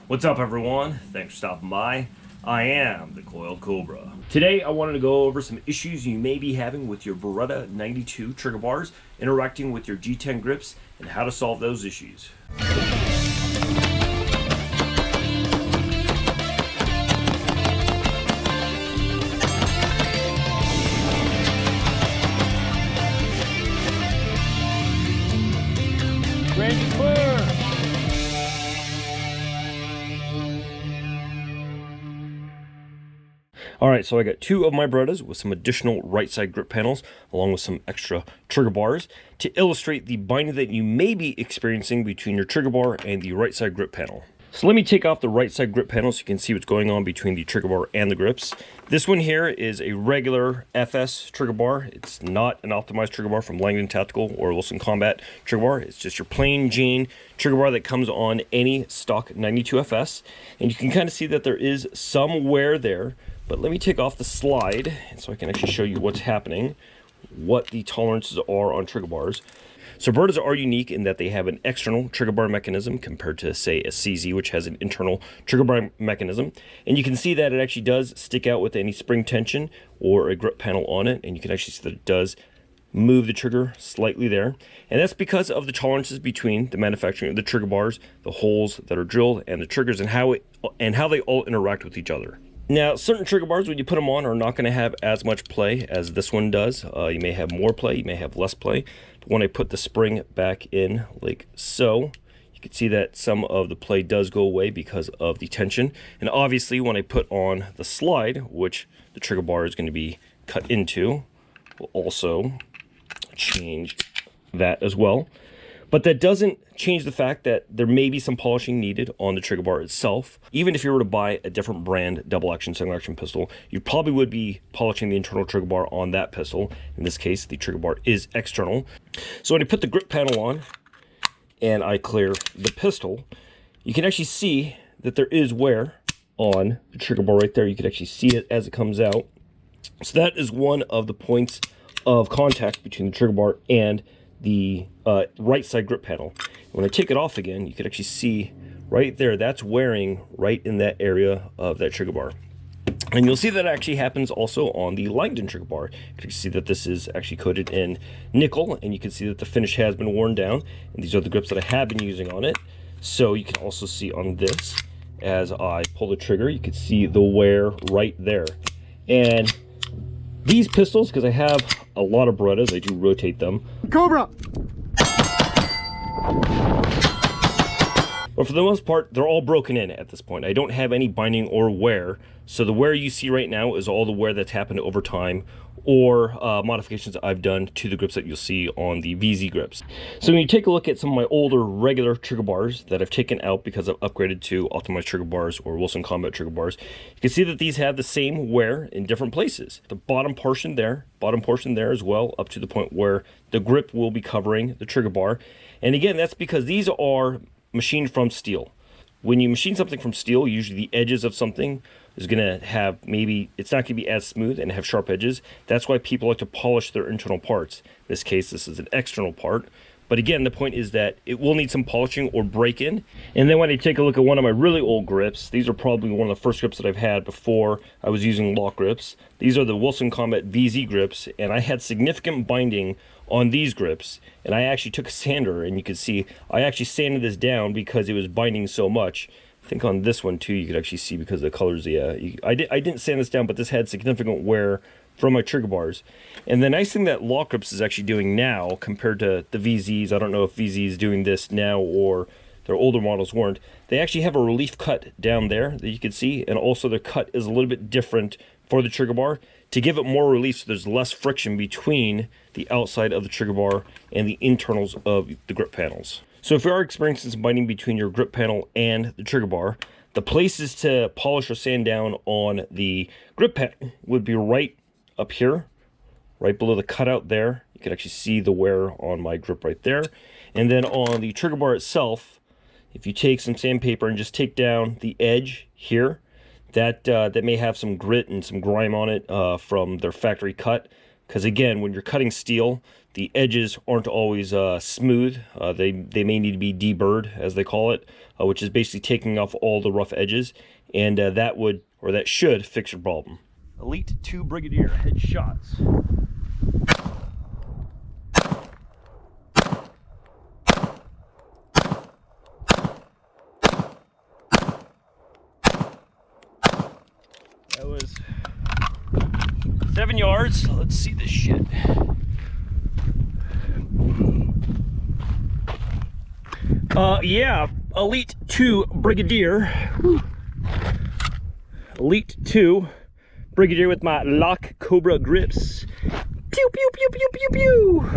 What's up, everyone? Thanks for stopping by. I am the Coyled Cobra. Today I wanted to go over some issues you may be having with your Beretta 92 trigger bars interacting with your G10 grips and how to solve those issues. Ready, clear. Alright, so I got two of my Berettas with some additional right side grip panels along with some extra trigger bars to illustrate the binding that you may be experiencing between your trigger bar and the right side grip panel. So let me take off the right side grip panel so you can see what's going on between the trigger bar and the grips. This one here is a regular FS trigger bar. It's not an optimized trigger bar from Langdon Tactical or Wilson Combat trigger bar. It's just your plain Jane trigger bar that comes on any stock 92 FS. And you can kind of see that there is some wear there. But let me take off the slide so I can actually show you what's happening, what the tolerances are on trigger bars. So Berettas are unique in that they have an external trigger bar mechanism compared to, say, a CZ, which has an internal trigger bar mechanism. And you can see that it actually does stick out with any spring tension or a grip panel on it. And you can actually see that it does move the trigger slightly there. And that's because of the tolerances between the manufacturing of the trigger bars, the holes that are drilled, and the triggers, and how they all interact with each other. Now, certain trigger bars, when you put them on, are not going to have as much play as this one does. You may have more play, you may have less play. But when I put the spring back in, like so, you can see that some of the play does go away because of the tension. And obviously, when I put on the slide, which the trigger bar is going to be cut into, we'll also change that as well. But that doesn't change the fact that there may be some polishing needed on the trigger bar itself. Even if you were to buy a different brand double action, single action pistol, you probably would be polishing the internal trigger bar on that pistol. In this case, the trigger bar is external. So when I put the grip panel on and I clear the pistol, you can actually see that there is wear on the trigger bar right there. You can actually see it as it comes out. So that is one of the points of contact between the trigger bar and the right side grip panel. When I take it off again, you can actually see right there, that's wearing right in that area of that trigger bar. And you'll see that actually happens also on the Langdon trigger bar. You can see that this is actually coated in nickel, and you can see that the finish has been worn down. And these are the grips that I have been using on it. So you can also see on this, as I pull the trigger, you can see the wear right there. And these pistols, because I have a lot of Berettas, I do rotate them. Cobra! But for the most part, they're all broken in at this point. I don't have any binding or wear. So the wear you see right now is all the wear that's happened over time or modifications I've done to the grips that you'll see on the VZ grips. So when you take a look at some of my older regular trigger bars that I've taken out because I've upgraded to optimized trigger bars or Wilson Combat trigger bars, you can see that these have the same wear in different places. The bottom portion there as well, up to the point where the grip will be covering the trigger bar. And again, that's because these are machined from steel. When you machine something from steel, usually the edges of something is going to have, maybe it's not going to be as smooth and have sharp edges. That's why people like to polish their internal parts. In this case, this is an external part. But again, the point is that it will need some polishing or break-in. And then when I take a look at one of my really old grips, these are probably one of the first grips that I've had before I was using lock grips. These are the Wilson Combat VZ grips, and I had significant binding on these grips. And I actually took a sander, and you can see I actually sanded this down because it was binding so much. I think on this one too, you could actually see because the colors, yeah. I didn't sand this down, but this had significant wear from my trigger bars. And the nice thing that lock grips is actually doing now compared to the VZs, I don't know if VZ is doing this now or their older models weren't, they actually have a relief cut down there that you can see, and also the cut is a little bit different for the trigger bar to give it more relief so there's less friction between the outside of the trigger bar and the internals of the grip panels. So if you are experiencing some binding between your grip panel and the trigger bar, the places to polish or sand down on the grip panel would be right up here, right below the cutout there. You can actually see the wear on my grip right there. And then on the trigger bar itself, if you take some sandpaper and just take down the edge here, that may have some grit and some grime on it from their factory cut. Because again, when you're cutting steel, the edges aren't always smooth. They may need to be deburred, as they call it, which is basically taking off all the rough edges, and that should fix your problem. Elite 2 Brigadier headshots. That was 7 yards. Let's see this shit. Yeah, Elite 2 Brigadier. Whew. Elite 2 Brigadier with my Lock Cobra grips. Pew, pew, pew, pew, pew, pew.